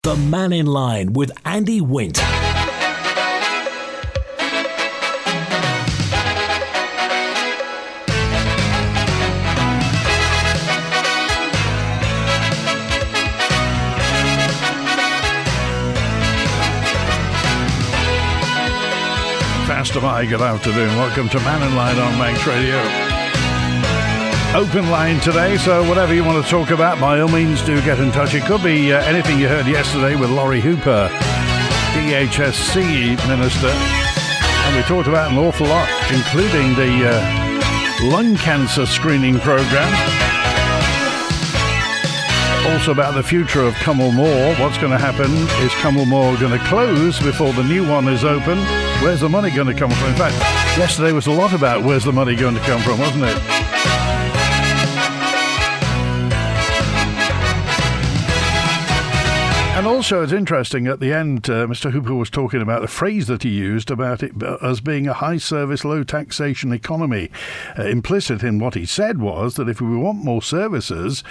The Mannin Line with Andy Wint. Faster by, good afternoon. Welcome to Mannin Line on Manx Radio. Open line today, so whatever you want to talk about, by all means do get in touch. It could be anything you heard yesterday with Laurie Hooper, DHSC Minister, and we talked about an awful lot, including the lung cancer screening programme. Also about the future of Cumnall Moor. What's going to happen? Is Cumnall Moor going to close before the new one is open? Where's the money going to come from? In fact, yesterday was a lot about where's the money going to come from, wasn't it? And also, it's interesting, at the end, Mr. Hooper was talking about the phrase that he used about it as being a high-service, low-taxation economy. Implicit in what he said was that if we want more services,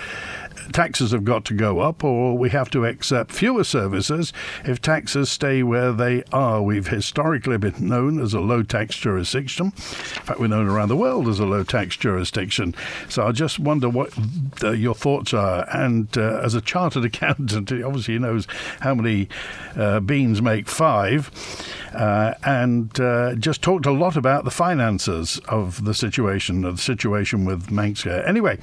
taxes have got to go up, or we have to accept fewer services if taxes stay where they are. We've historically been known as a low-tax jurisdiction. In fact, we're known around the world as a low-tax jurisdiction. So I just wonder what your thoughts are. And as a chartered accountant, obviously he knows how many beans make five, and just talked a lot about the finances of the situation with Manxcare. Anyway,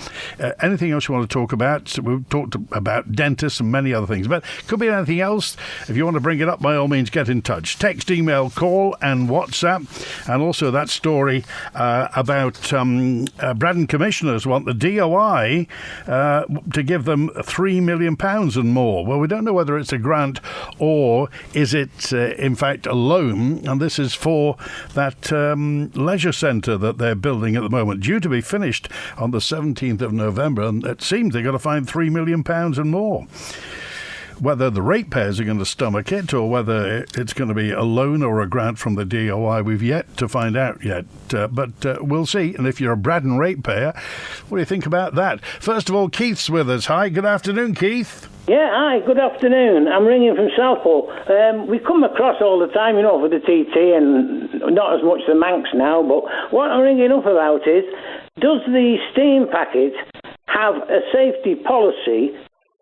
anything else you want to talk about? We've talked about dentists and many other things, but could be anything else. If you want to bring it up, by all means, get in touch. Text, email, call, and WhatsApp. And also that story about Braddan commissioners want the DOI to give them £3 million and more. Well, we don't know whether it's a grant or is it, in fact, a loan. And this is for that leisure centre that they're building at the moment, due to be finished on the 17th of November. And it seems they've got to find £3 million and more. Whether the ratepayers are going to stomach it or whether it's going to be a loan or a grant from the DOI, we've yet to find out yet. But we'll see. And if you're a Braddan ratepayer, what do you think about that? First of all, Keith's with us. Hi, good afternoon, Keith. Yeah, hi, good afternoon. I'm ringing from Southall. We come across all the time, for the TT, and not as much the Manx now, but what I'm ringing up about is, does the steam packet have a safety policy?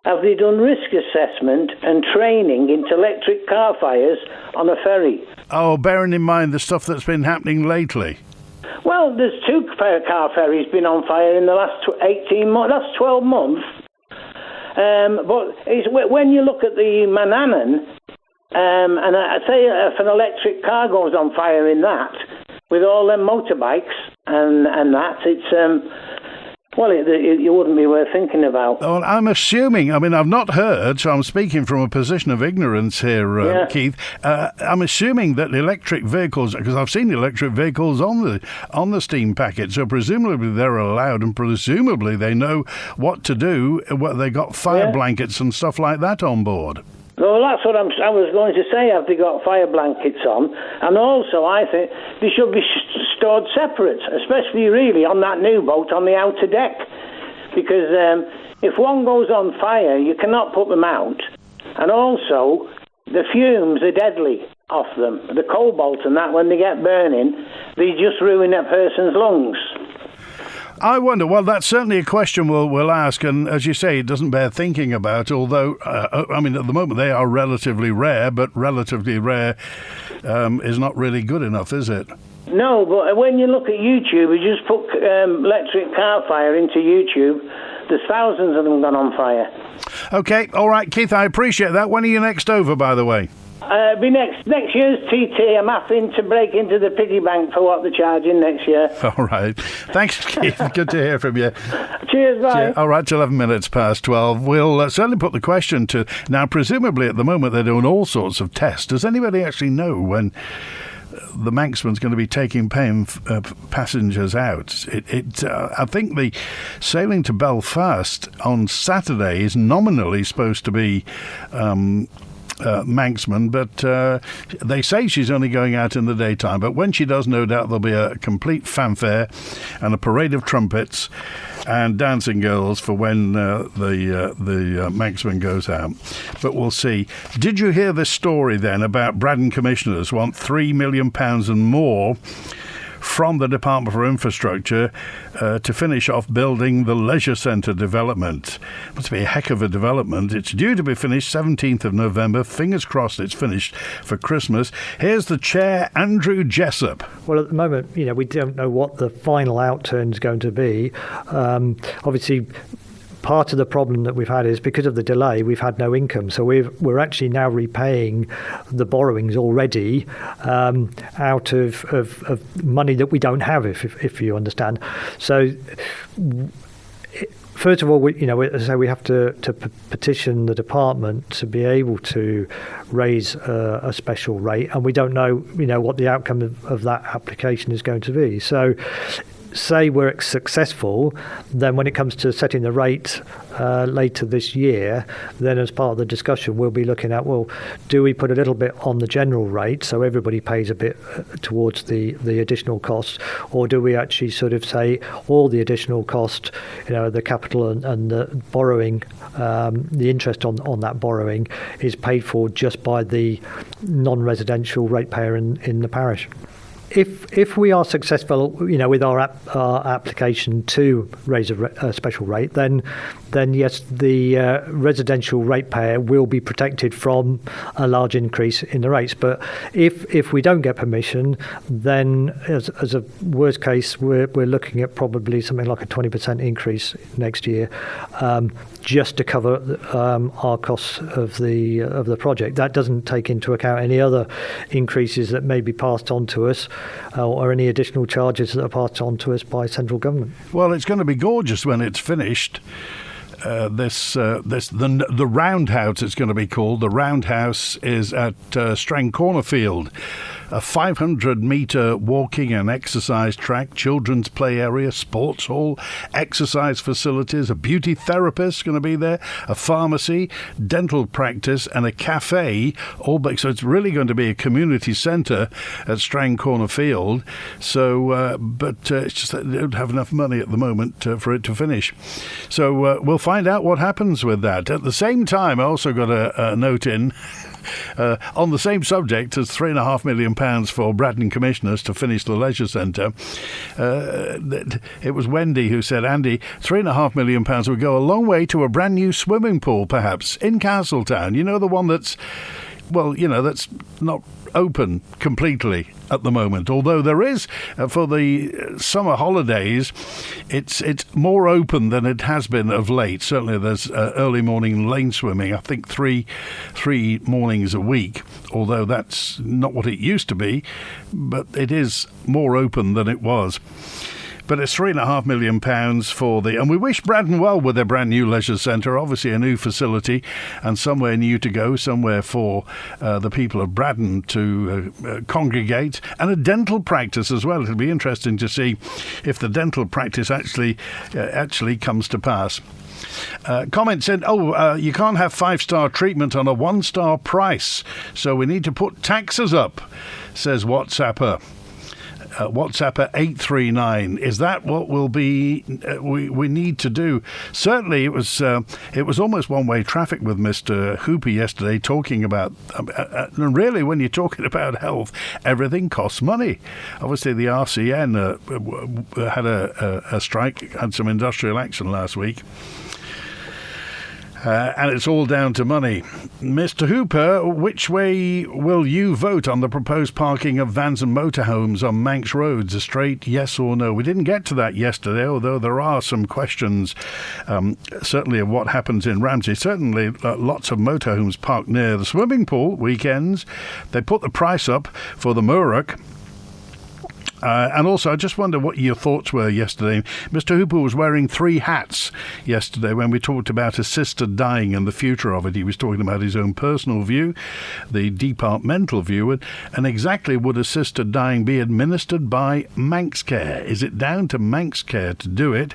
Have they done risk assessment and training into electric car fires on a ferry? Oh, bearing in mind the stuff that's been happening lately. Well, there's two car ferries been on fire in the last 18 months, that's 12 months. But it's, when you look at the Mannin, and I say if an electric car goes on fire in that, with all them motorbikes and that, it's... Well, it wouldn't be worth thinking about. Well, I'm assuming, I've not heard, so I'm speaking from a position of ignorance here, Keith. I'm assuming that electric vehicles, because I've seen electric vehicles on the steam packet, so presumably they're allowed and presumably they know what to do, they got fire blankets and stuff like that on board. Well, that's what I was going to say. Have they got fire blankets on? And also, I think they should be stored separate, especially really on that new boat on the outer deck. Because if one goes on fire, you cannot put them out. And also, the fumes are deadly off them. The cobalt and that, when they get burning, they just ruin a person's lungs. I wonder, well, that's certainly a question we'll ask, and as you say, it doesn't bear thinking about, although, at the moment they are relatively rare, but relatively rare is not really good enough, is it? No, but when you look at YouTube, you just put electric car fire into YouTube, there's thousands of them gone on fire. OK, all right, Keith, I appreciate that. When are you next over, by the way? Be next year's TT. I'm having to break into the piggy bank for what they're charging next year. All right. Thanks, Keith. Good to hear from you. Cheers, bye. All right, it's 11 minutes past 12. We'll certainly put the question to... Now, presumably at the moment they're doing all sorts of tests. Does anybody actually know when the Manxman's going to be taking paying passengers out? I think the sailing to Belfast on Saturday is nominally supposed to be... Manxman, but they say she's only going out in the daytime. But when she does, no doubt there'll be a complete fanfare and a parade of trumpets and dancing girls for when the Manxman goes out. But we'll see. Did you hear this story then about Braddan commissioners want £3 million and more from the Department for Infrastructure to finish off building the Leisure Centre development? Must be a heck of a development. It's due to be finished 17th of November. Fingers crossed it's finished for Christmas. Here's the chair, Andrew Jessup. Well, at the moment, we don't know what the final outturn is going to be. Obviously, part of the problem that we've had is because of the delay, we've had no income. So we're actually now repaying the borrowings already out of money that we don't have, if you understand. So first of all, we have to petition the department to be able to raise a special rate, and we don't know, what the outcome of that application is going to be. So, say we're successful, then when it comes to setting the rate later this year, then as part of the discussion we'll be looking at, well, do we put a little bit on the general rate so everybody pays a bit towards the additional cost, or do we actually sort of say all the additional cost, the capital and the borrowing, the interest on that borrowing is paid for just by the non-residential ratepayer in the parish? If we are successful, with our application to raise a special rate, then yes, the residential ratepayer will be protected from a large increase in the rates. But if we don't get permission, then as a worst case, we're looking at probably something like a 20% increase next year, just to cover our costs of the project. That doesn't take into account any other increases that may be passed on to us, or any additional charges that are passed on to us by central government. Well, it's going to be gorgeous when it's finished. The Roundhouse, it's going to be called. The Roundhouse is at Strang Cornerfield. A 500-metre walking and exercise track, children's play area, sports hall, exercise facilities, a beauty therapist going to be there, a pharmacy, dental practice and a cafe. So it's really going to be a community centre at Strang Cornerfield. So, but it's just that they don't have enough money at the moment for it to finish. So we'll find out what happens with that. At the same time, I also got a note in on the same subject as £3.5 million for Braddan commissioners to finish the Leisure Centre. It was Wendy who said, Andy, £3.5 million would go a long way to a brand new swimming pool, perhaps, in Castletown. The one that's, that's not open completely at the moment, although there is for the summer holidays it's more open than it has been of late. Certainly there's early morning lane swimming, I think three mornings a week, although that's not what it used to be, but it is more open than it was. But it's £3.5 million and we wish Braddan well with their brand new leisure centre, obviously a new facility and somewhere new to go, somewhere for the people of Braddan to congregate, and a dental practice as well. It'll be interesting to see if the dental practice actually comes to pass. Comment said, you can't have 5-star treatment on a 1-star price, so we need to put taxes up, says WhatsApper. WhatsApper 839. Is that what will be we need to do? Certainly, it was almost one-way traffic with Mr. Hooper yesterday, talking about and really, when you're talking about health, everything costs money. Obviously, the RCN had a strike, had some industrial action last week. And it's all down to money. Mr. Hooper, which way will you vote on the proposed parking of vans and motorhomes on Manx roads? A straight yes or no? We didn't get to that yesterday, although there are some questions, certainly of what happens in Ramsey. Certainly lots of motorhomes parked near the swimming pool weekends. They put the price up for the Murrock. And also, I just wonder what your thoughts were yesterday. Mr. Hooper was wearing 3 hats yesterday when we talked about assisted dying and the future of it. He was talking about his own personal view, the departmental view, and exactly would assisted dying be administered by Manx Care? Is it down to Manx Care to do it?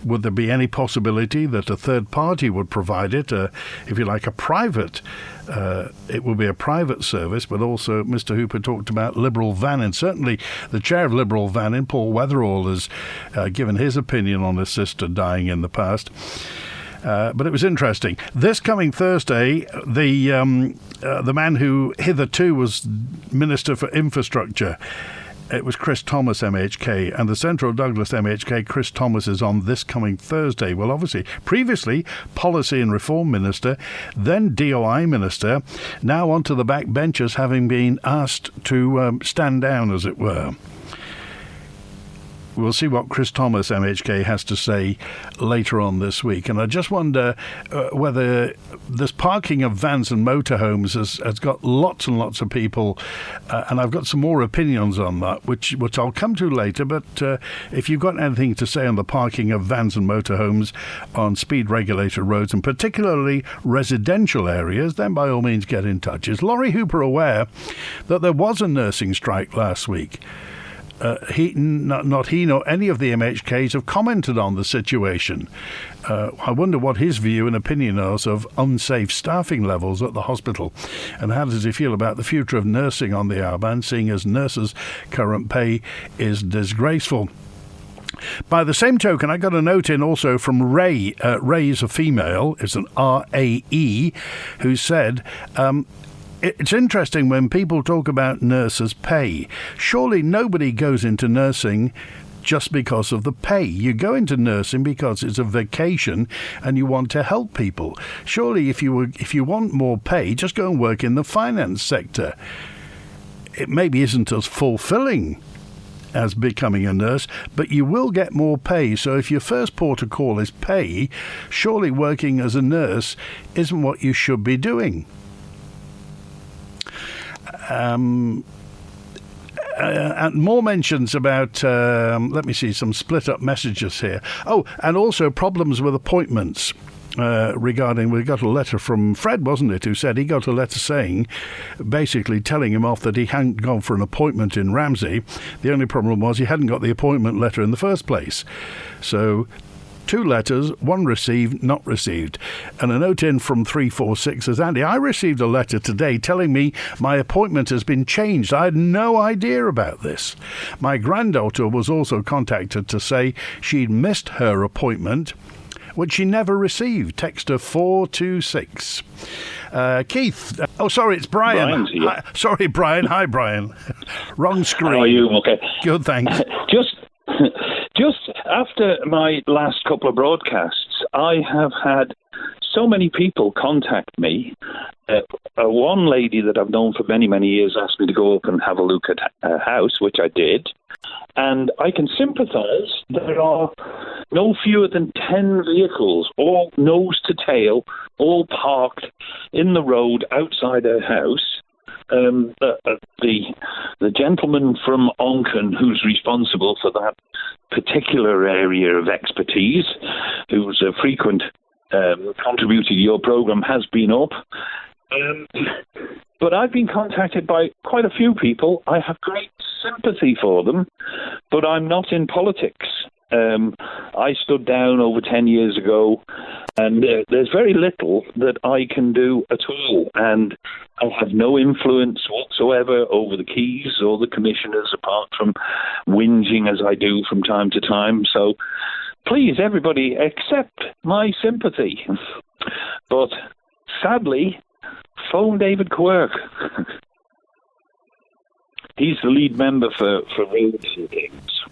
Would there be any possibility that a third party would provide it, if you like, a private? It will be a private service, but also Mr. Hooper talked about Liberal Van, and certainly the chair of Liberal Van, Paul Weatherall, has given his opinion on his sister dying in the past. But it was interesting. This coming Thursday, the man who hitherto was Minister for Infrastructure, it was Chris Thomas MHK, and the Central Douglas MHK, Chris Thomas, is on this coming Thursday. Well, obviously, previously Policy and Reform Minister, then DOI Minister, now onto the back benches, having been asked to stand down, as it were. We'll see what Chris Thomas MHK has to say later on this week. And I just wonder whether this parking of vans and motorhomes has got lots and lots of people, and I've got some more opinions on that, which I'll come to later. But if you've got anything to say on the parking of vans and motorhomes on speed-regulated roads, and particularly residential areas, then by all means get in touch. Is Laurie Hooper aware that there was a nursing strike last week? Not he nor any of the MHKs have commented on the situation. I wonder what his view and opinion is of unsafe staffing levels at the hospital, and how does he feel about the future of nursing on the Arband, seeing as nurses' current pay is disgraceful. By the same token, I got a note in also from Ray. Ray is a female, it's an RAE, who said, it's interesting when people talk about nurses' pay. Surely nobody goes into nursing just because of the pay. You go into nursing because it's a vocation and you want to help people. Surely if you want more pay, just go and work in the finance sector. It maybe isn't as fulfilling as becoming a nurse, but you will get more pay. So if your first port of call is pay, surely working as a nurse isn't what you should be doing. And more mentions about, let me see, some split-up messages here. Oh, and also problems with appointments. Regarding, we got a letter from Fred, wasn't it, who said he got a letter saying, basically telling him off that he hadn't gone for an appointment in Ramsey. The only problem was he hadn't got the appointment letter in the first place. So 2 letters, 1 received, not received. And a note in from 346 says, Andy, I received a letter today telling me my appointment has been changed. I had no idea about this. My granddaughter was also contacted to say she'd missed her appointment, which she never received. Texter 426. Keith. Oh, sorry, it's Brian. Hi, sorry, Brian. Hi, Brian. Wrong screen. How are you? Okay. Good, thanks. Just after my last couple of broadcasts, I have had so many people contact me. One lady that I've known for many, many years asked me to go up and have a look at her house, which I did. And I can sympathise. There are no fewer than 10 vehicles, all nose to tail, all parked in the road outside her house. The gentleman from Onken, who's responsible for that particular area of expertise, who's a frequent contributor to your programme, has been up. But I've been contacted by quite a few people. I have great sympathy for them, but I'm not in politics. I stood down over 10 years ago, and there's very little that I can do at all, and I have no influence whatsoever over the Keys or the commissioners, apart from whinging as I do from time to time. So please, everybody, accept my sympathy. But sadly, phone David Quirk. He's the lead member for roads and things.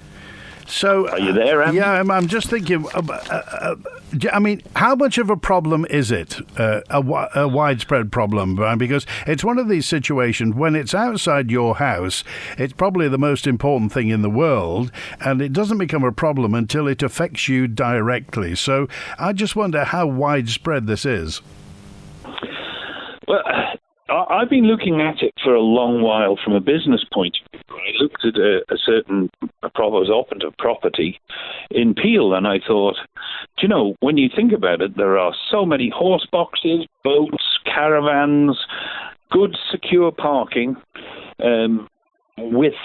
So, are you there, Andy? Yeah, I'm just thinking, I mean, how much of a problem is it, a widespread problem, Brian? Because it's one of these situations, when it's outside your house, it's probably the most important thing in the world, and it doesn't become a problem until it affects you directly. So I just wonder how widespread this is. Well, I've been looking at it for a long while from a business point of view. I looked at I was open to property in Peel, and I thought, do you know, when you think about it, there are so many horse boxes, boats, caravans, good secure parking with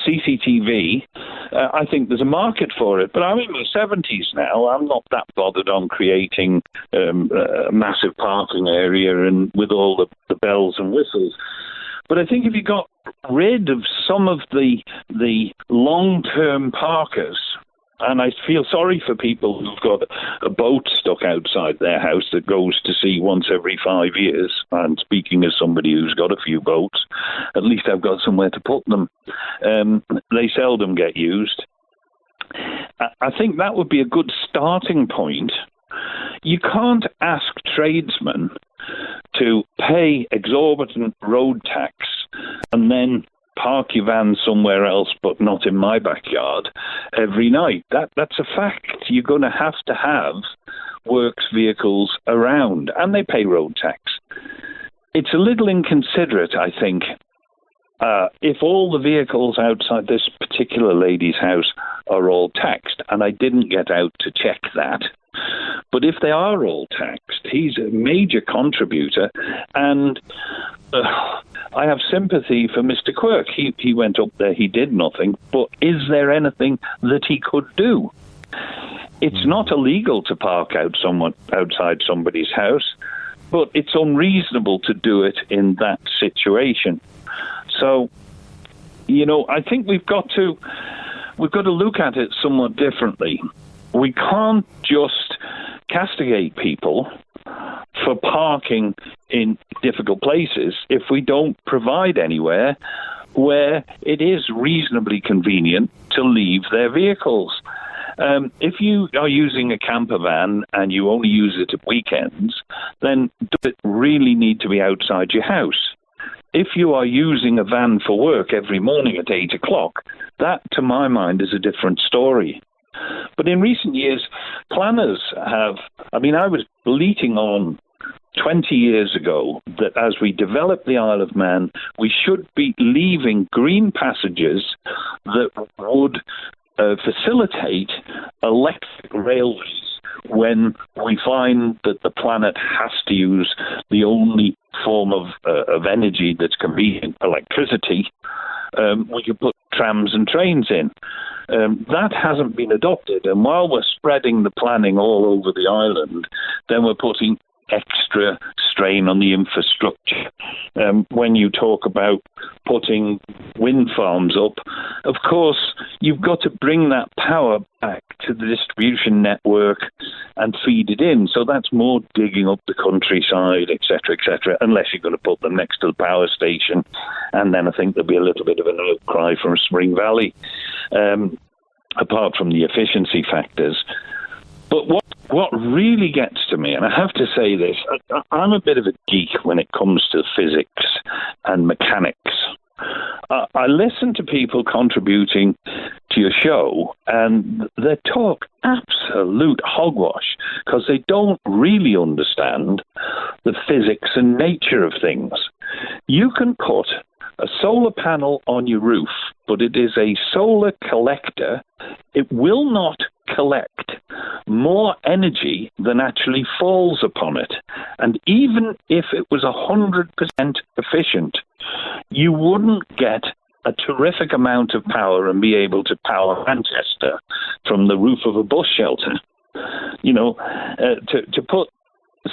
CCTV, I think there's a market for it. But I'm in my 70s now. I'm not that bothered on creating a massive parking area and with all the bells and whistles. But I think if you got rid of some of the long-term parkers, and I feel sorry for people who've got a boat stuck outside their house that goes to sea once every 5 years. And speaking as somebody who's got a few boats, at least I've got somewhere to put them. They seldom get used. I think that would be a good starting point. You can't ask tradesmen to pay exorbitant road tax and then park your van somewhere else but not in my backyard every night. That's a fact. You're going to have works vehicles around, and they pay road tax. It's a little inconsiderate, I think, if all the vehicles outside this particular lady's house are all taxed, and I didn't get out to check that. But if they are all taxed, he's a major contributor, and I have sympathy for Mr. Quirk. He went up there, he did nothing, but is there anything that he could do? It's not illegal to park outside somebody's house, but it's unreasonable to do it in that situation. So, I think we've got to look at it somewhat differently. We can't just castigate people for parking in difficult places if we don't provide anywhere where it is reasonably convenient to leave their vehicles. If you are using a camper van and you only use it at weekends, then does it really need to be outside your house? If you are using a van for work every morning at 8 o'clock, that, to my mind, is a different story. But in recent years, planners have... I was bleating on 20 years ago that as we develop the Isle of Man, we should be leaving green passages that would facilitate electric railways when we find that the planet has to use the only form of energy that's convenient, electricity. We could put trams and trains in. That hasn't been adopted, and while we're spreading the planning all over the island, then we're putting extra strain on the infrastructure. When you talk about putting wind farms up, of course, you've got to bring that power back to the distribution network and feed it in. So that's more digging up the countryside, etc., unless you're going to put them next to the power station. And then I think there'll be a little bit of an outcry from Spring Valley, apart from the efficiency factors. But what really gets to me, and I have to say this, I'm a bit of a geek when it comes to physics and mechanics. I listen to people contributing to your show, and they talk absolute hogwash because they don't really understand the physics and nature of things. You can put a solar panel on your roof, but it is a solar collector. It will not collect more energy than actually falls upon it. And even if it was 100% efficient, you wouldn't get a terrific amount of power and be able to power Manchester from the roof of a bus shelter. To put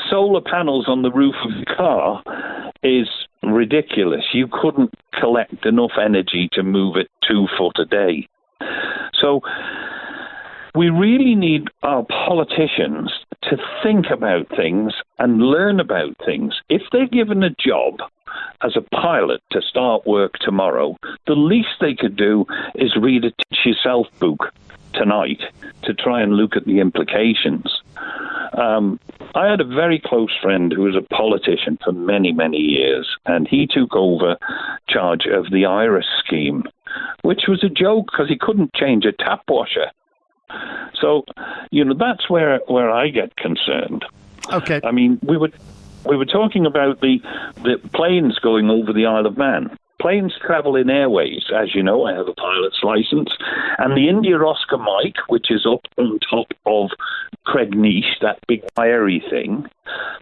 solar panels on the roof of your car is ridiculous. You couldn't collect enough energy to move it 2 foot a day. So we really need our politicians to think about things and learn about things. If they're given a job as a pilot to start work tomorrow, the least they could do is read a Teach Yourself book tonight to try and look at the implications. I had a very close friend who was a politician for many, many years, and he took over charge of the IRIS scheme, which was a joke because he couldn't change a tap washer. So, that's where I get concerned. Okay. We were talking about the planes going over the Isle of Man. Planes travel in airways. As you know, I have a pilot's license. And the India Oscar Mike, which is up on top of Cregnish, that big wiry thing,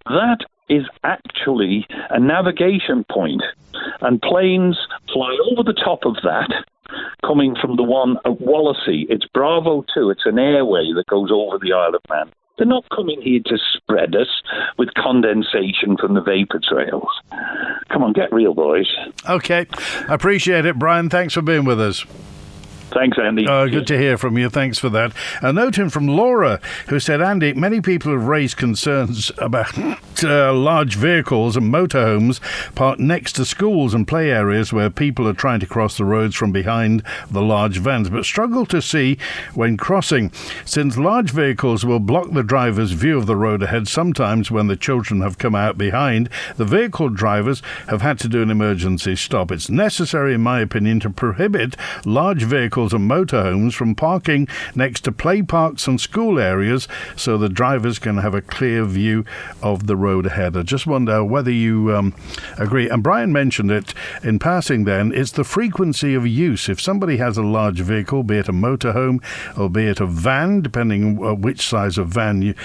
that is actually a navigation point. And planes fly over the top of that, coming from the one at Wallasey. It's Bravo 2. It's an airway that goes over the Isle of Man. They're not coming here to spread us with condensation from the vapour trails. Come on, get real, boys. OK. I appreciate it, Brian. Thanks for being with us. Thanks, Andy. Good to hear from you. Thanks for that. A note in from Laura, who said, Andy, many people have raised concerns about large vehicles and motorhomes parked next to schools and play areas where people are trying to cross the roads from behind the large vans, but struggle to see when crossing. Since large vehicles will block the driver's view of the road ahead, sometimes when the children have come out behind, the vehicle drivers have had to do an emergency stop. It's necessary, in my opinion, to prohibit large vehicles and motorhomes from parking next to play parks and school areas so the drivers can have a clear view of the road ahead. I just wonder whether you agree. And Brian mentioned it in passing then, it's the frequency of use. If somebody has a large vehicle, be it a motorhome or be it a van, depending which size of van you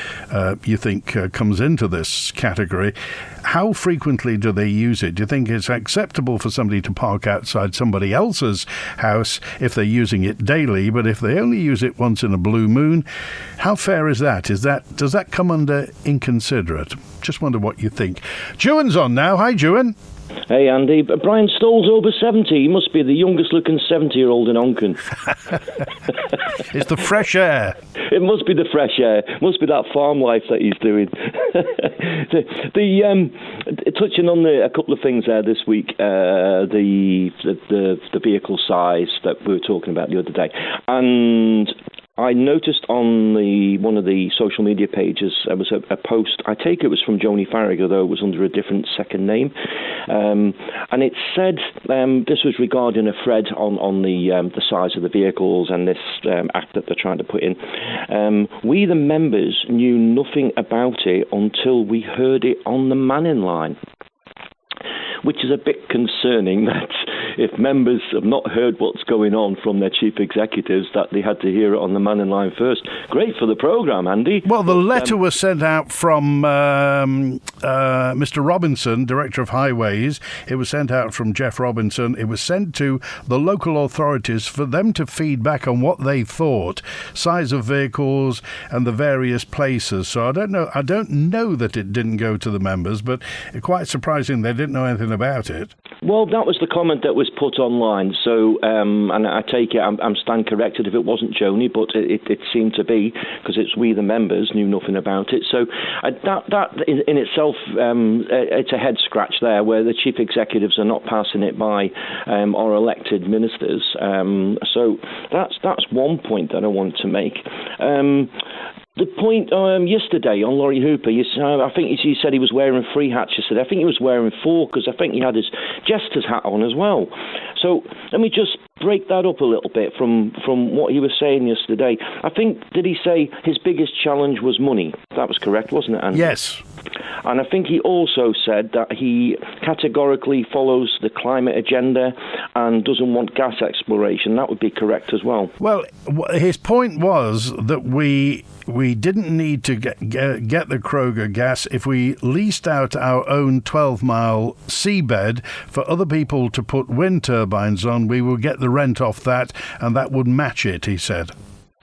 think comes into this category, how frequently do they use it? Do you think it's acceptable for somebody to park outside somebody else's house if they're using it daily, but if they only use it once in a blue moon, how fair is that? Does that come under inconsiderate? Just wonder what you think. Juan's on now. Hi, Juan. Hey, Andy. Brian Stoll's over 70. He must be the youngest-looking 70-year-old in Onken. It's the fresh air. It must be the fresh air. It must be that farm life that he's doing. Touching on a couple of things there this week, the vehicle size that we were talking about the other day, and I noticed on one of the social media pages there was a post. I take it was from Joni Farragher, though it was under a different second name, and it said this was regarding a thread on the size of the vehicles and this act that they're trying to put in. We, the members, knew nothing about it until we heard it on the Mannin Line, which is a bit concerning that if members have not heard what's going on from their chief executives, that they had to hear it on the Mannin Line first. Great for the programme, Andy. Well, the letter was sent out from Mr. Robinson, Director of Highways. It was sent out from Jeff Robinson. It was sent to the local authorities for them to feed back on what they thought, size of vehicles and the various places. So I don't know that it didn't go to the members, but it's quite surprising they didn't know anything about it. Well, that was the comment that was put online. So, and I take it, I'm stand corrected if it wasn't Joni, but it seemed to be, because it's we the members knew nothing about it. So that in itself, it's a head scratch there, where the chief executives are not passing it by our elected ministers. So that's one point that I want to make. The point yesterday on Laurie Hooper, I think you said he was wearing 3 hats yesterday. I think he was wearing 4, because I think he had his jester's hat on as well. So let me just break that up a little bit from what he was saying yesterday. I think, did he say his biggest challenge was money? That was correct, wasn't it, Andy? Yes. And I think he also said that he categorically follows the climate agenda and doesn't want gas exploration. That would be correct as well. Well, his point was that we didn't need to get the Crogga gas if we leased out our own 12-mile seabed for other people to put wind turbines on. We will get the rent off that, and that would match it, he said.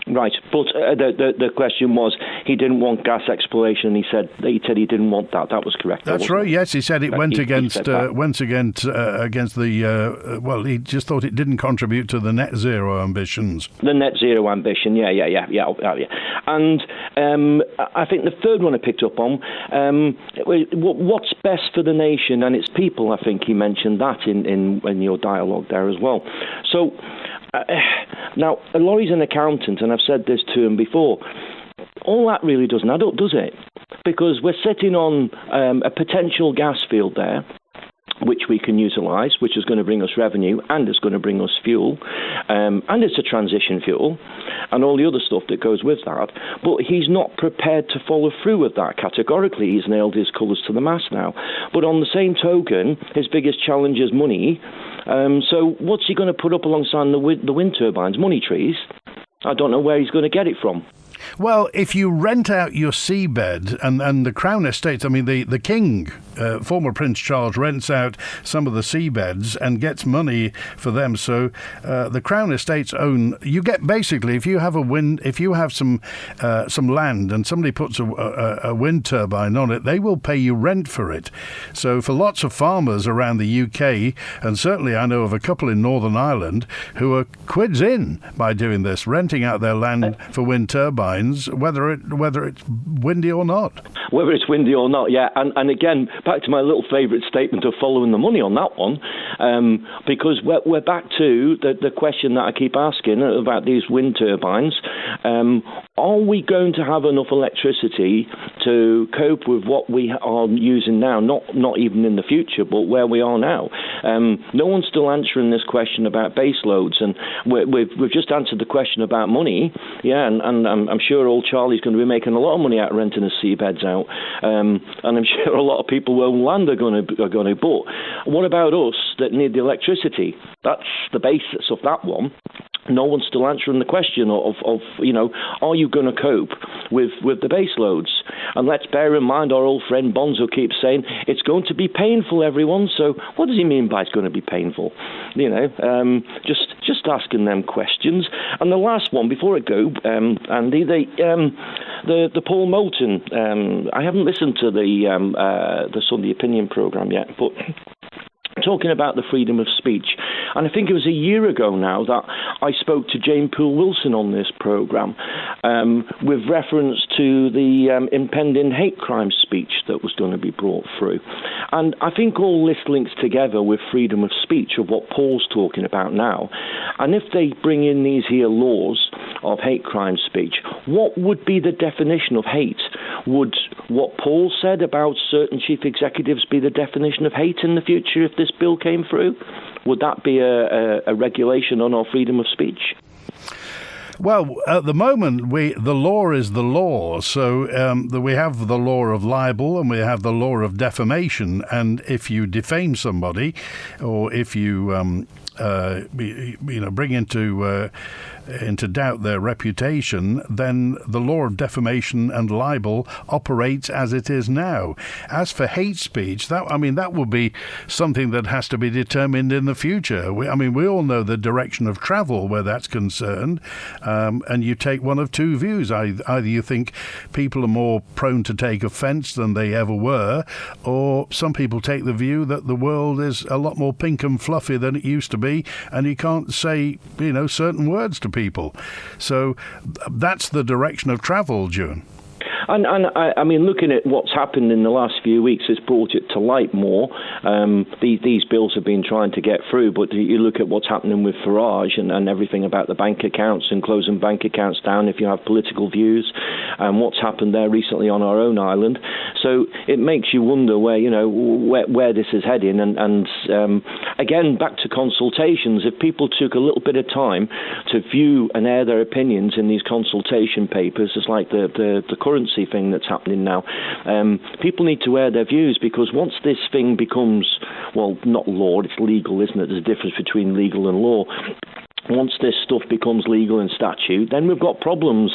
Right, but the question was he didn't want gas exploration. He said he didn't want that. That was correct. That's right. Yes, he said it went against the. Well, he just thought it didn't contribute to the net zero ambitions. The net zero ambition, yeah. And I think the third one I picked up on, what's best for the nation and its people. I think he mentioned that in your dialogue there as well. So. Now, Laurie's an accountant, and I've said this to him before. All that really doesn't add up, does it? Because we're sitting on a potential gas field there, which we can utilise, which is going to bring us revenue, and it's going to bring us fuel, and it's a transition fuel, and all the other stuff that goes with that. But he's not prepared to follow through with that categorically. He's nailed his colours to the mast now. But on the same token, his biggest challenge is money. So what's he going to put up alongside the wind turbines? Money trees? I don't know where he's going to get it from. Well, if you rent out your seabed and the Crown Estates, I mean, the King, former Prince Charles, rents out some of the seabeds and gets money for them. So the Crown Estates own. You get basically, if you have some land and somebody puts a wind turbine on it, they will pay you rent for it. So for lots of farmers around the UK, and certainly I know of a couple in Northern Ireland who are quids in by doing this, renting out their land for wind turbines, whether it's windy or not. Whether it's windy or not, yeah. And again, back to my little favourite statement of following the money on that one, because we're back to the question that I keep asking about these wind turbines. Are we going to have enough electricity to cope with what we are using now? Not even in the future, but where we are now. No one's still answering this question about base loads, and we've just answered the question about money. Yeah, and I'm sure old Charlie's going to be making a lot of money out of renting his seabeds out, and I'm sure a lot of people who own land are going to. But what about us that need the electricity? That's the basis of that one. No one's still answering the question of are you going to cope with the base loads? And let's bear in mind our old friend Bonzo keeps saying it's going to be painful, everyone. So what does he mean by it's going to be painful? Just asking them questions. And the last one before I go, Andy, the Paul Moulton. I haven't listened to the Sunday Opinion programme yet, but talking about the freedom of speech. And I think it was a year ago now that I spoke to Jane Poole Wilson on this programme with reference to the impending hate crime speech that was going to be brought through. And I think all this links together with freedom of speech of what Paul's talking about now. And if they bring in these here laws of hate crime speech, what would be the definition of hate? Would what Paul said about certain chief executives be the definition of hate in the future if this bill came through? Would that be a regulation on our freedom of speech? Well, at the moment, the law is the law. So we have the law of libel and we have the law of defamation. And if you defame somebody, or if you bring into doubt their reputation, then the law of defamation and libel operates as it is now. As for hate speech, that will be something that has to be determined in the future. We all know the direction of travel where that's concerned, and you take one of two views. Either you think people are more prone to take offence than they ever were, or some people take the view that the world is a lot more pink and fluffy than it used to be, and you can't say, certain words to people. So that's the direction of travel, June. And I mean, looking at what's happened in the last few weeks has brought it to light more. These bills have been trying to get through, but you look at what's happening with Farage and everything about the bank accounts and closing bank accounts down if you have political views, and what's happened there recently on our own island. So it makes you wonder where this is heading. And again, back to consultations. If people took a little bit of time to view and air their opinions in these consultation papers, it's like the currency thing that's happening now. People need to air their views, because once this thing becomes, well, not law, it's legal, isn't it? There's a difference between legal and law. Once this stuff becomes legal in statute, then we've got problems.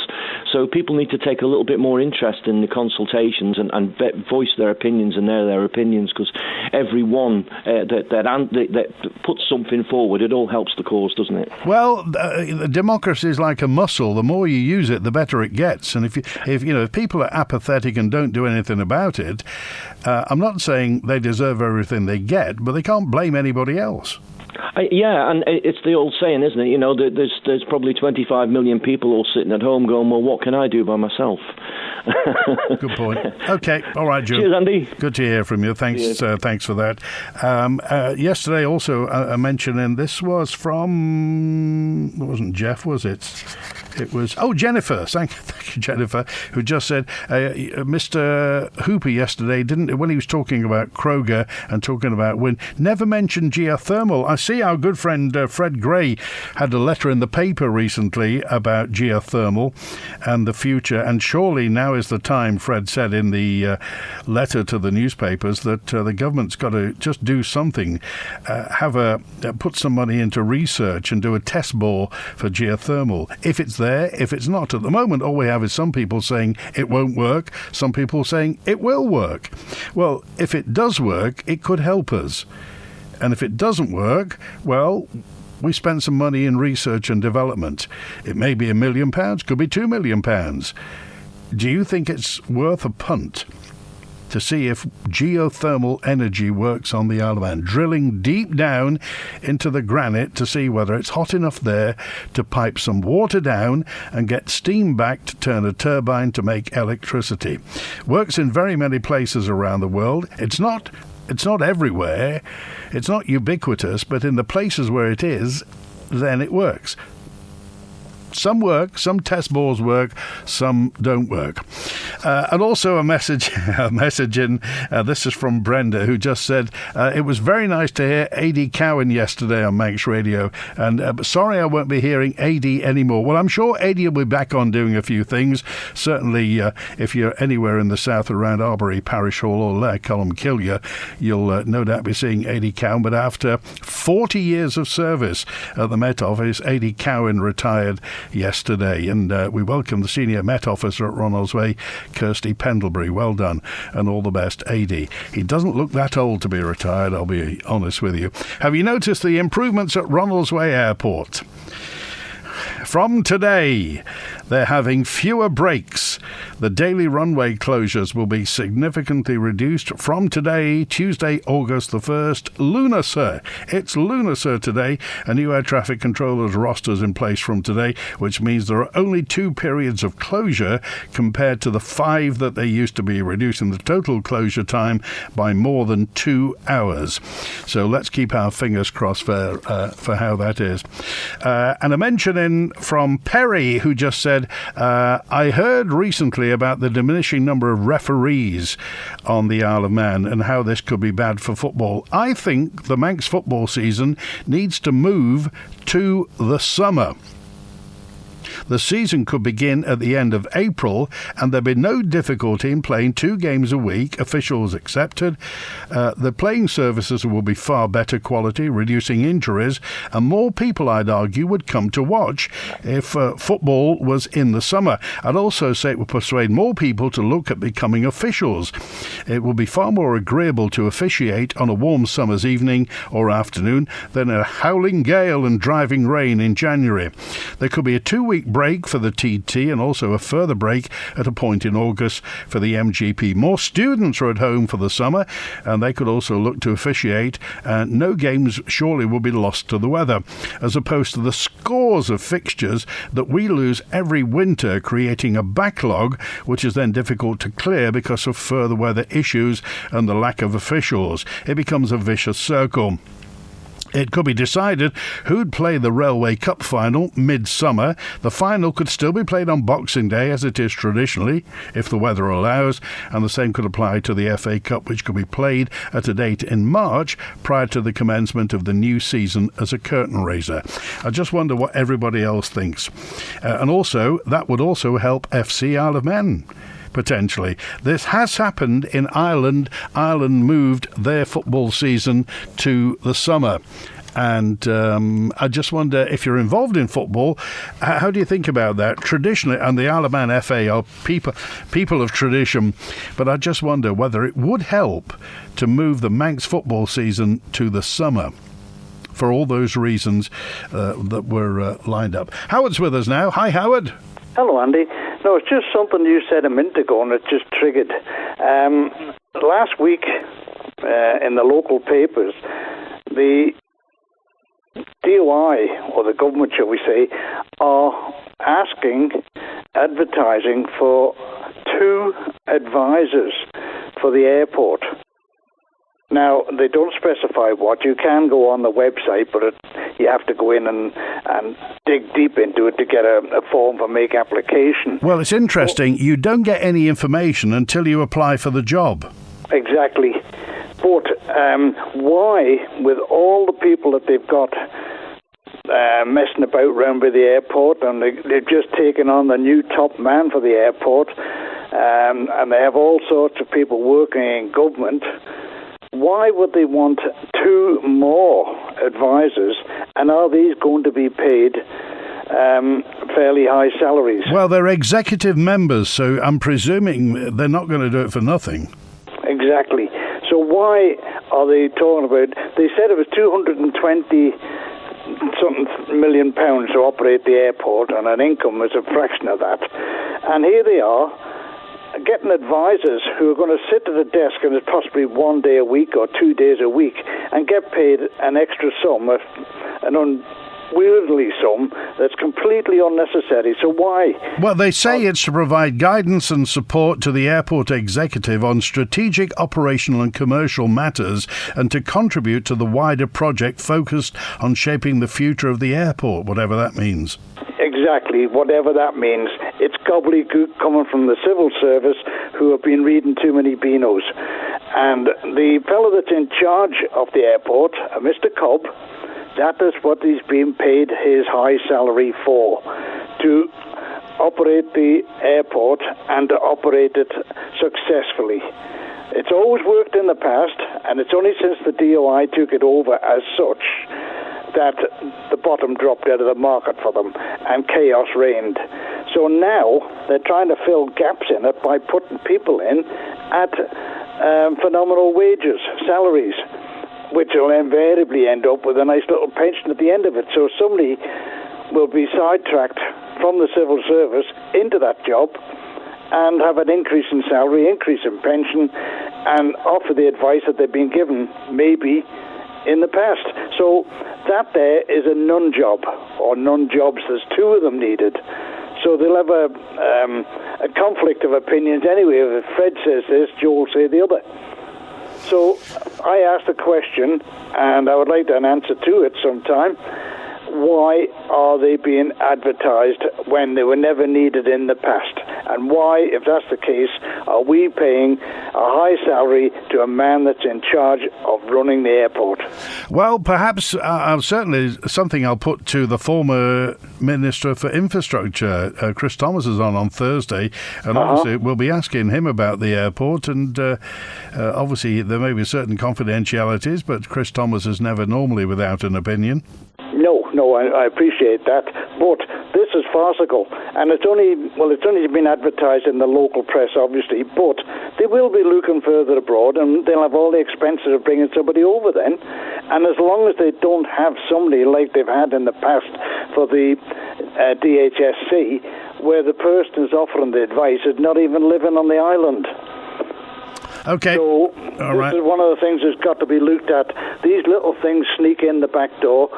So people need to take a little bit more interest in the consultations and voice their opinions and air their opinions, because everyone that puts something forward, it all helps the cause, doesn't it? Well, democracy is like a muscle. The more you use it, the better it gets. And if people are apathetic and don't do anything about it, I'm not saying they deserve everything they get, but they can't blame anybody else. Yeah, and it's the old saying, isn't it? There's probably 25 million people all sitting at home going, well, what can I do by myself? Good point. Okay, all right, June. Cheers, Andy. Good to hear from you. Thanks, thanks for that. Yesterday, also a mention, and this was from, it wasn't Jeff, was it? It was, Jennifer. Thank you, Jennifer, who just said, Mr. Hooper yesterday when he was talking about Crogga and talking about wind, never mentioned geothermal. I see our good friend Fred Gray had a letter in the paper recently about geothermal and the future, and surely now is the time, Fred said in the letter to the newspapers, that the government's got to just do something, put some money into research and do a test bore for geothermal. If it's there. If it's not at the moment, all we have is some people saying it won't work, some people saying it will work. Well, if it does work, it could help us. And if it doesn't work, well, we spent some money in research and development. It may be £1 million, could be £2 million. Do you think it's worth a punt to see if geothermal energy works on the Isle of Man, drilling deep down into the granite to see whether it's hot enough there to pipe some water down and get steam back to turn a turbine to make electricity? Works in very many places around the world. It's not everywhere, it's not ubiquitous, but in the places where it is, then it works. Some work, some test bores work, some don't work. And also a message in, this is from Brenda, who just said, it was very nice to hear A.D. Cowan yesterday on Manx Radio, and sorry I won't be hearing A.D. anymore. Well, I'm sure A.D. will be back on doing a few things. Certainly, if you're anywhere in the south around Arbury, Parish Hall or Columkillia, you'll no doubt be seeing A.D. Cowan. But after 40 years of service at the Met Office, A.D. Cowan retired yesterday, and we welcome the senior Met Officer at Ronaldsway, Kirsty Pendlebury. Well done, and all the best, AD. He doesn't look that old to be retired, I'll be honest with you. Have you noticed the improvements at Ronaldsway Airport? From today, they're having fewer breaks. The daily runway closures will be significantly reduced from today, Tuesday, August the 1st. Lunacy. It's Lunacy today. A new air traffic controller's roster's in place from today, which means there are only 2 periods of closure compared to the 5 that they used to be, reducing the total closure time by more than 2 hours. So let's keep our fingers crossed for how that is. And a mention in from Perry, who just said, I heard recently about the diminishing number of referees on the Isle of Man and how this could be bad for football. I think the Manx football season needs to move to the summer. The season could begin at the end of April, and there'd be no difficulty in playing 2 games a week, officials accepted. The playing services will be far better quality, reducing injuries, and more people, I'd argue, would come to watch if football was in the summer. I'd also say it would persuade more people to look at becoming officials. It will be far more agreeable to officiate on a warm summer's evening or afternoon than a howling gale and driving rain in January. There could be a 2-week break for the TT and also a further break at a point in August for the MGP. More students are at home for the summer, and they could also look to officiate, and no games surely will be lost to the weather, as opposed to the scores of fixtures that we lose every winter, creating a backlog which is then difficult to clear because of further weather issues and the lack of officials. It becomes a vicious circle. It could be decided who'd play the Railway Cup final mid-summer. The final could still be played on Boxing Day, as it is traditionally, if the weather allows, and the same could apply to the FA Cup, which could be played at a date in March prior to the commencement of the new season as a curtain raiser. I just wonder what everybody else thinks. And also, that would also help FC Isle of Man. Potentially. This has happened in Ireland. Ireland moved their football season to the summer. And I just wonder, if you're involved in football, how do you think about that? Traditionally, and the Isle of Man FA are people of tradition, but I just wonder whether it would help to move the Manx football season to the summer, for all those reasons that were lined up. Howard's with us now. Hi, Howard. Hello, Andy. No, it's just something you said a minute ago, and it just triggered. Last week, in the local papers, the DOI, or the government, shall we say, are advertising for 2 advisors for the airport. Now, they don't specify what. You can go on the website, but you have to go in and dig deep into it to get a form for make application. Well, it's interesting. You don't get any information until you apply for the job. Exactly. But why, with all the people that they've got messing about around by the airport, and they've just taken on the new top man for the airport, and they have all sorts of people working in government, why would they want 2 more advisors, and are these going to be paid fairly high salaries. Well, they're executive members, so I'm presuming they're not going to do it for nothing. Exactly. So why are they talking about... They said it was 220 something million pounds to operate the airport, and an income is a fraction of that. And here they are, getting advisors who are going to sit at a desk and it's possibly 1 day a week or 2 days a week and get paid an extra sum, an unwieldy sum that's completely unnecessary. So why? Well, they say it's to provide guidance and support to the airport executive on strategic, operational and commercial matters, and to contribute to the wider project focused on shaping the future of the airport, whatever that means. Exactly, whatever that means. It's gobbledygook coming from the civil service who have been reading too many Beanos. And the fellow that's in charge of the airport, Mr. Cobb, that is what he's being paid his high salary for, to operate the airport and to operate it successfully. It's always worked in the past, and it's only since the DOI took it over as such that the bottom dropped out of the market for them and chaos reigned. So now they're trying to fill gaps in it by putting people in at phenomenal wages, salaries, which will invariably end up with a nice little pension at the end of it. So somebody will be sidetracked from the civil service into that job and have an increase in salary, increase in pension, and offer the advice that they've been given maybe in the past. So that there is a non-job, or non-jobs. There's two of them needed. So they'll have a conflict of opinions anyway. If Fred says this, Joe will say the other. So I asked a question, and I would like an answer to it sometime. Why are they being advertised when they were never needed in the past? And why, if that's the case, are we paying a high salary to a man that's in charge of running the airport? Well, perhaps certainly something I'll put to the former Minister for Infrastructure. Chris Thomas is on Thursday, and obviously we'll be asking him about the airport, and obviously there may be certain confidentialities, but Chris Thomas is never normally without an opinion. No, I appreciate that, but this is farcical, and it's only been advertised in the local press, obviously, but they will be looking further abroad, and they'll have all the expenses of bringing somebody over then, and as long as they don't have somebody like they've had in the past for the DHSC, where the person who's offering the advice is not even living on the island. Okay. So this is one of the things that's got to be looked at. These little things sneak in the back door,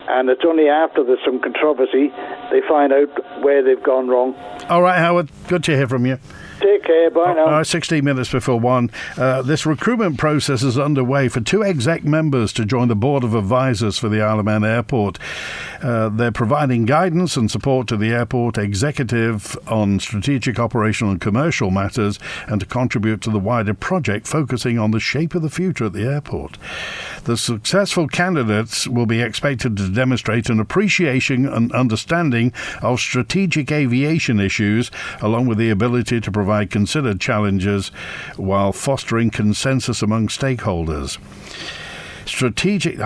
and it's only after there's some controversy they find out where they've gone wrong. All right, Howard. Good to hear from you. Take care. Bye now. 16 minutes before 1. This recruitment process is underway for 2 exec members to join the Board of Advisors for the Isle of Man Airport. They're providing guidance and support to the airport executive on strategic, operational and commercial matters, and to contribute to the wider project focusing on the shape of the future at the airport. The successful candidates will be expected to demonstrate an appreciation and understanding of strategic aviation issues, along with the ability to provide considered challenges while fostering consensus among stakeholders. Strategic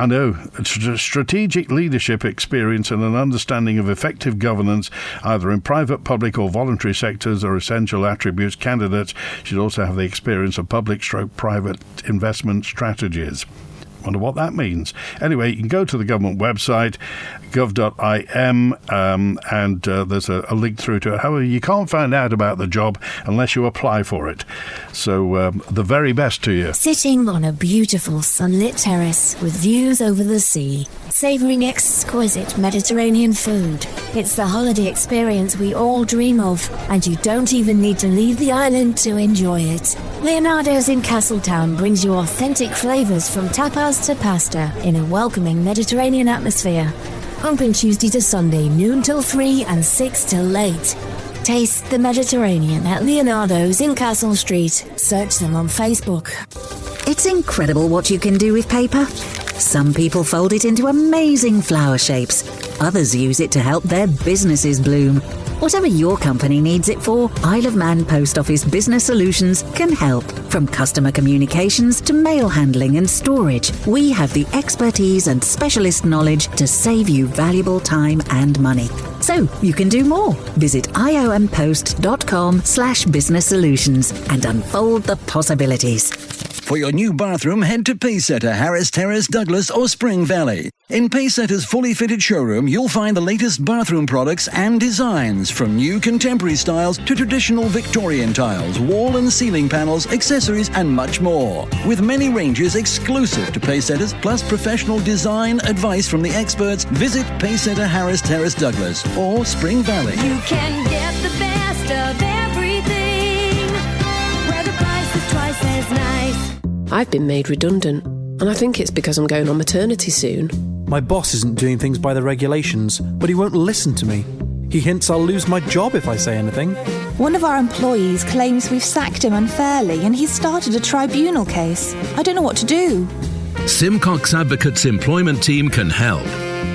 leadership experience and an understanding of effective governance, either in private, public or voluntary sectors, are essential attributes. Candidates should also have the experience of public/private investment strategies. Wonder what that means. Anyway, you can go to the government website, gov.im, and there's a link through to it. However, you can't find out about the job unless you apply for it. So the very best to you. Sitting on a beautiful sunlit terrace with views over the sea, savouring exquisite Mediterranean food. It's the holiday experience we all dream of, and you don't even need to leave the island to enjoy it. Leonardo's in Castletown brings you authentic flavours from tapas to pasta in a welcoming Mediterranean atmosphere. Open Tuesday to Sunday, noon till 3 and 6 till 8. Taste the Mediterranean at Leonardo's in Castle Street. Search them on Facebook. It's incredible what you can do with paper. Some people fold it into amazing flower shapes. Others use it to help their businesses bloom. Whatever your company needs it for, Isle of Man Post Office Business Solutions can help. From customer communications to mail handling and storage, we have the expertise and specialist knowledge to save you valuable time and money. So you can do more. Visit iompost.com/business solutions and unfold the possibilities. For your new bathroom, head to Pacesetter, Harris Terrace, Douglas or Spring Valley. In Pacesetter's fully fitted showroom, you'll find the latest bathroom products and designs, from new contemporary styles to traditional Victorian tiles, wall and ceiling panels, accessories and much more. With many ranges exclusive to Pacesetters, plus professional design advice from the experts, visit Pacesetter, Harris Terrace, Douglas or Spring Valley. You can get the best of everything, where the price is twice as nice. I've been made redundant, and I think it's because I'm going on maternity soon. My boss isn't doing things by the regulations, but he won't listen to me. He hints I'll lose my job if I say anything. One of our employees claims we've sacked him unfairly, and he's started a tribunal case. I don't know what to do. Simcox Advocates Employment Team can help.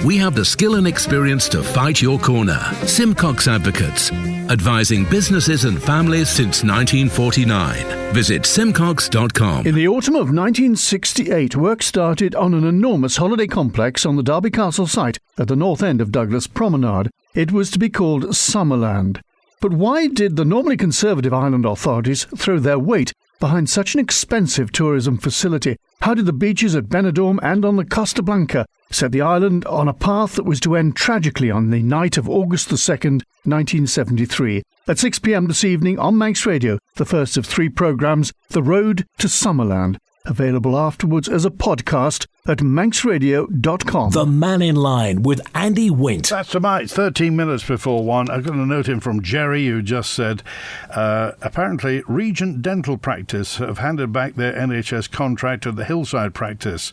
We have the skill and experience to fight your corner. Simcox Advocates, advising businesses and families since 1949. Visit simcox.com. In the autumn of 1968, work started on an enormous holiday complex on the Derby Castle site at the north end of Douglas Promenade. It was to be called Summerland. But why did the normally conservative island authorities throw their weight behind such an expensive tourism facility? How did the beaches at Benidorm and on the Costa Blanca set the island on a path that was to end tragically on the night of August the 2nd, 1973? At 6 p.m. this evening on Manx Radio, the first of 3 programmes, The Road to Summerland, available afterwards as a podcast at manxradio.com. The Mannin Line with Andy Wint. That's tonight, 13 minutes before 1. I've got a note in from Jerry who just said, apparently Regent Dental Practice have handed back their NHS contract to the Hillside practice.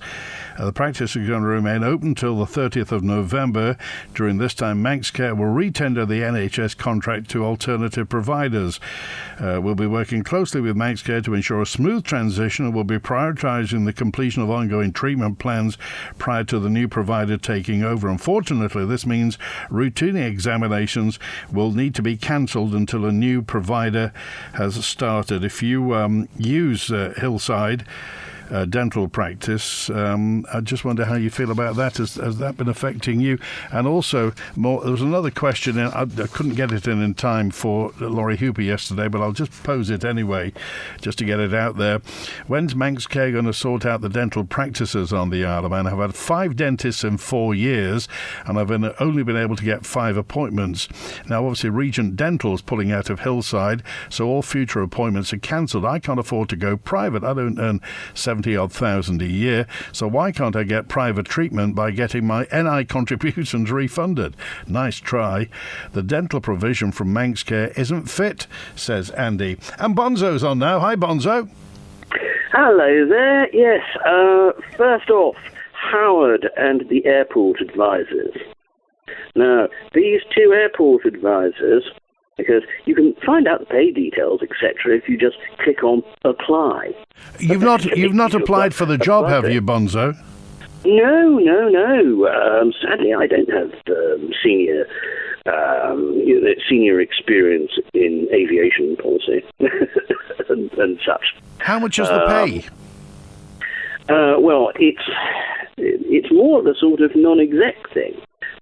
The practice is going to remain open till the 30th of November. During this time, Manxcare will retender the NHS contract to alternative providers. We'll be working closely with Manxcare to ensure a smooth transition, and will be prioritising the completion of ongoing treatment plans prior to the new provider taking over. Unfortunately, this means routine examinations will need to be cancelled until a new provider has started. If you use Hillside dental practice, I just wonder how you feel about that. Has that been affecting you? And also, there was another question, and I couldn't get it in time for Laurie Hooper yesterday, but I'll just pose it anyway, just to get it out there. When's Manxcare going to sort out the dental practices on the Isle of Man? I've had 5 dentists in 4 years, and I've only been able to get 5 appointments. Now, obviously, Regent Dental's pulling out of Hillside, so all future appointments are cancelled. I can't afford to go private. I don't earn 70-odd thousand a year, so why can't I get private treatment by getting my NI contributions refunded? Nice try. The dental provision from Manxcare isn't fit, says Andy. And Bonzo's on now. Hi, Bonzo. Hello there. Yes, first off, Howard and the airport advisors. Now, these 2 airport advisors, because you can find out the pay details, etc., if you just click on apply. You've not applied for the job, have you, Bonzo? No. Sadly, I don't have senior experience in aviation policy and such. How much is the pay? Well, it's more of a sort of non-exec thing.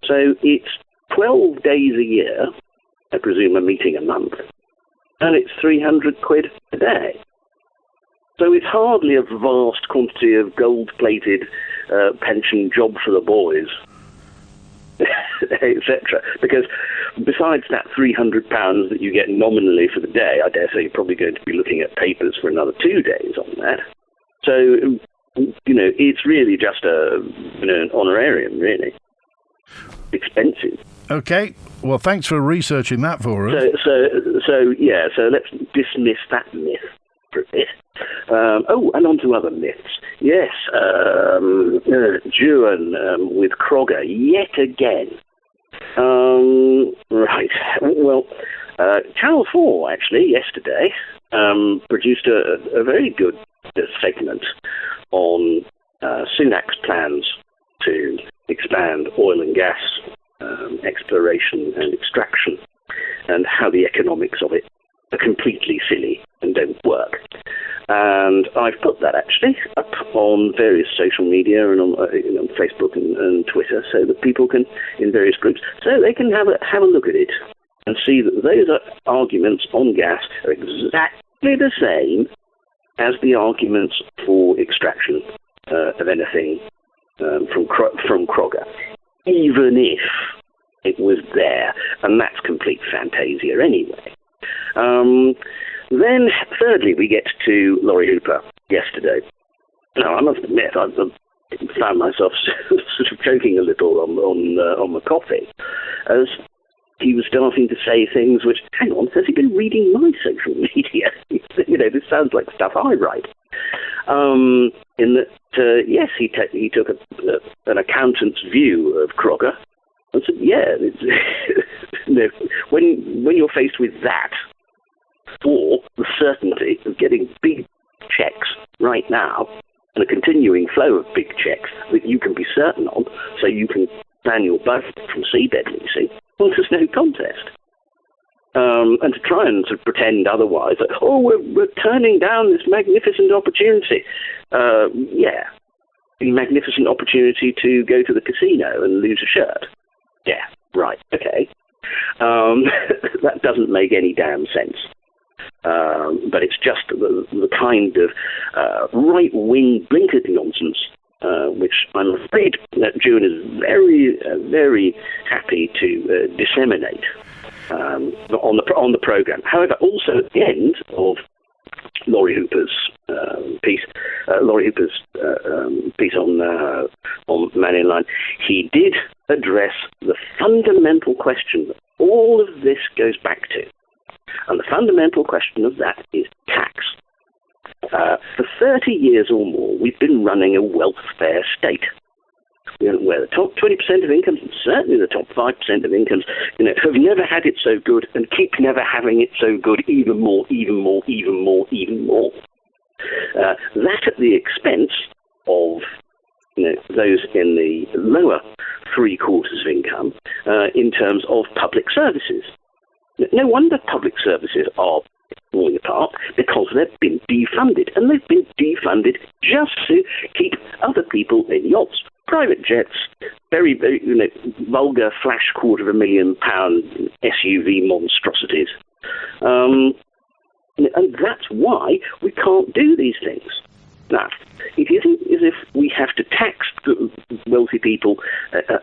So it's 12 days a year, I presume a meeting a month, and it's 300 quid a day. So it's hardly a vast quantity of gold-plated pension job for the boys, etc. Because besides that £300 that you get nominally for the day, I dare say you're probably going to be looking at papers for another 2 days on that. So, it's really just an honorarium, really. Expensive. Okay. Well, thanks for researching that for us. So let's dismiss that myth for a bit. And on to other myths. Yes, Juan with Crogga yet again. Right. Well, Channel 4 actually yesterday produced a very good segment on Sunak's plans to expand oil and gas exploration and extraction and how the economics of it are completely silly and don't work. And I've put that actually up on various social media and on Facebook and Twitter, so that people can, in various groups, so they can have a look at it and see that those arguments on gas are exactly the same as the arguments for extraction of anything from Crogga, even if it was there, and that's complete fantasia anyway. Then, thirdly, we get to Laurie Hooper yesterday. Now, I must admit, I found myself sort of joking a little on the coffee, as he was starting to say things which, hang on, has he been reading my social media? This sounds like stuff I write. In that, yes, he took an accountant's view of Crogga and said, yeah, when you're faced with that, or the certainty of getting big checks right now, and a continuing flow of big checks that you can be certain on, so you can plan your budget from seabed leasing, well, there's no contest. And to try and sort of pretend otherwise, that, we're turning down this magnificent opportunity. Yeah, the magnificent opportunity to go to the casino and lose a shirt. Yeah, right, okay. That doesn't make any damn sense. But it's just the kind of right-wing blinkered nonsense, which I'm afraid that June is very, very happy to disseminate on the programme. However, also at the end of Laurie Hooper's piece on Mannin Line, he did address the fundamental question that all of this goes back to. And the fundamental question of that is tax. For 30 years or more, we've been running a welfare state, where the top 20% of incomes, and certainly the top 5% of incomes, have never had it so good and keep never having it so good, even more. That at the expense of those in the lower three-quarters of income in terms of public services. No wonder public services are falling apart, because they've been defunded, and they've been defunded just to keep other people in yachts, private jets, very, very vulgar flash £250,000 SUV monstrosities. And that's why we can't do these things. Now, it isn't as if we have to tax the wealthy people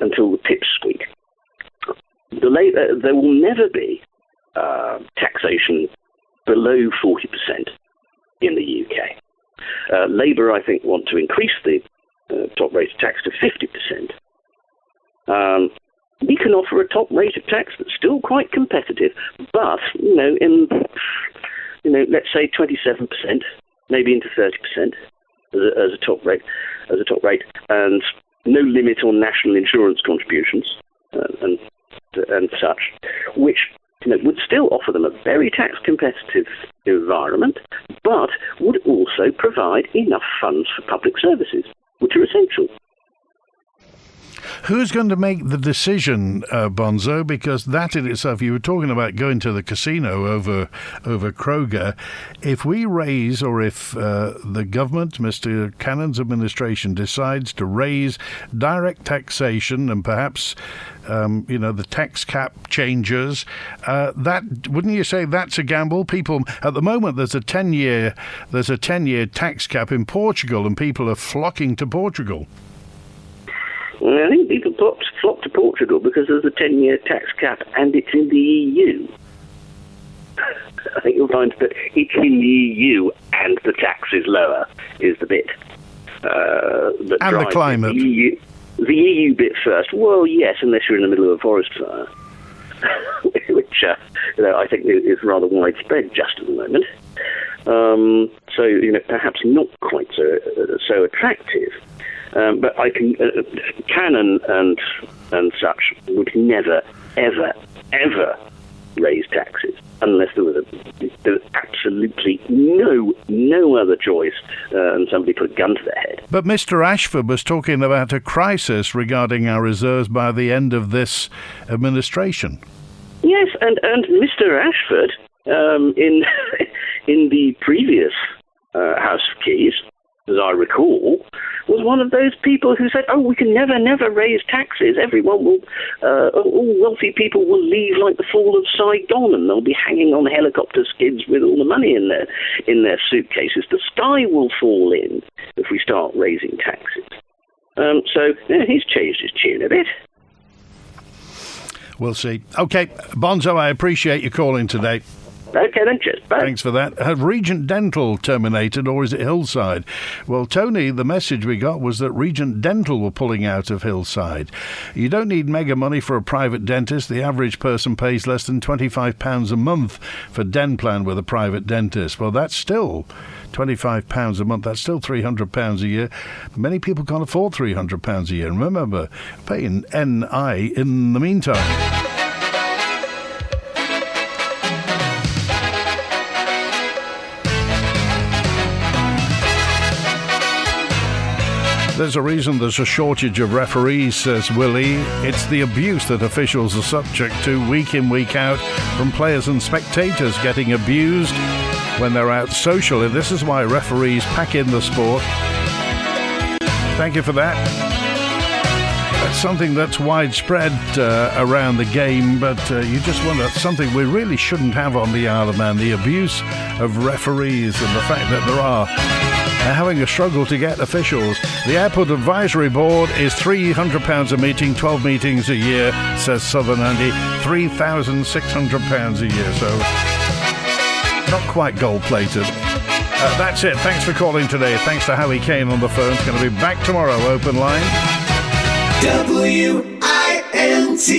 until the pips squeak. There will never be taxation below 40% in the UK. Labour, I think, want to increase the top rate of tax to 50%. We can offer a top rate of tax that's still quite competitive, but let's say 27%, maybe into 30% as a top rate, and no limit on national insurance contributions and such, which would still offer them a very tax competitive environment, but would also provide enough funds for public services, which are essential. Who's going to make the decision, Bonzo? Because that in itself, you were talking about going to the casino over Crogga. If we raise, or if the government, Mr. Cannon's administration, decides to raise direct taxation and perhaps, the tax cap changes, that wouldn't you say that's a gamble? People at the moment, there's a 10-year tax cap in Portugal, and people are flocking to Portugal. I think people flock to Portugal because there's a 10-year tax cap and it's in the EU. I think you'll find that it's in the EU and the tax is lower is the bit that and the climate. The EU bit first. Well, yes, unless you're in the middle of a forest fire, which I think is rather widespread just at the moment. So perhaps not quite so attractive. But I can Cannon and such would never, ever, ever raise taxes unless there was absolutely no other choice, and somebody put a gun to their head. But Mr. Ashford was talking about a crisis regarding our reserves by the end of this administration. Yes, and Mr. Ashford, in the previous House of Keys, as I recall, was one of those people who said, we can never raise taxes. Everyone will, all wealthy people will leave like the fall of Saigon, and they'll be hanging on helicopter skids with all the money in their suitcases. The sky will fall in if we start raising taxes. He's changed his tune a bit. We'll see. Okay, Bonzo, I appreciate you calling today. Okay, then, cheers. Bye. Thanks for that. Have Regent Dental terminated, or is it Hillside? Well, Tony, the message we got was that Regent Dental were pulling out of Hillside. You don't need mega money for a private dentist. The average person pays less than £25 a month for Denplan with a private dentist. Well, that's still £25 a month. That's still £300 a year. Many people can't afford £300 a year. And remember, paying NI in the meantime. There's a reason there's a shortage of referees, says Willie. It's the abuse that officials are subject to week in, week out, from players and spectators getting abused when they're out socially. This is why referees pack in the sport. Thank you for that. That's something that's widespread around the game, but you just wonder, that's something we really shouldn't have on the Isle of Man, the abuse of referees and the fact that there are having a struggle to get officials. The Airport Advisory Board is £300 a meeting, 12 meetings a year, says Southern Andy. £3,600 a year, so not quite gold-plated. That's it. Thanks for calling today. Thanks to Howie Kane on the phone. It's going to be back tomorrow, open line. WINT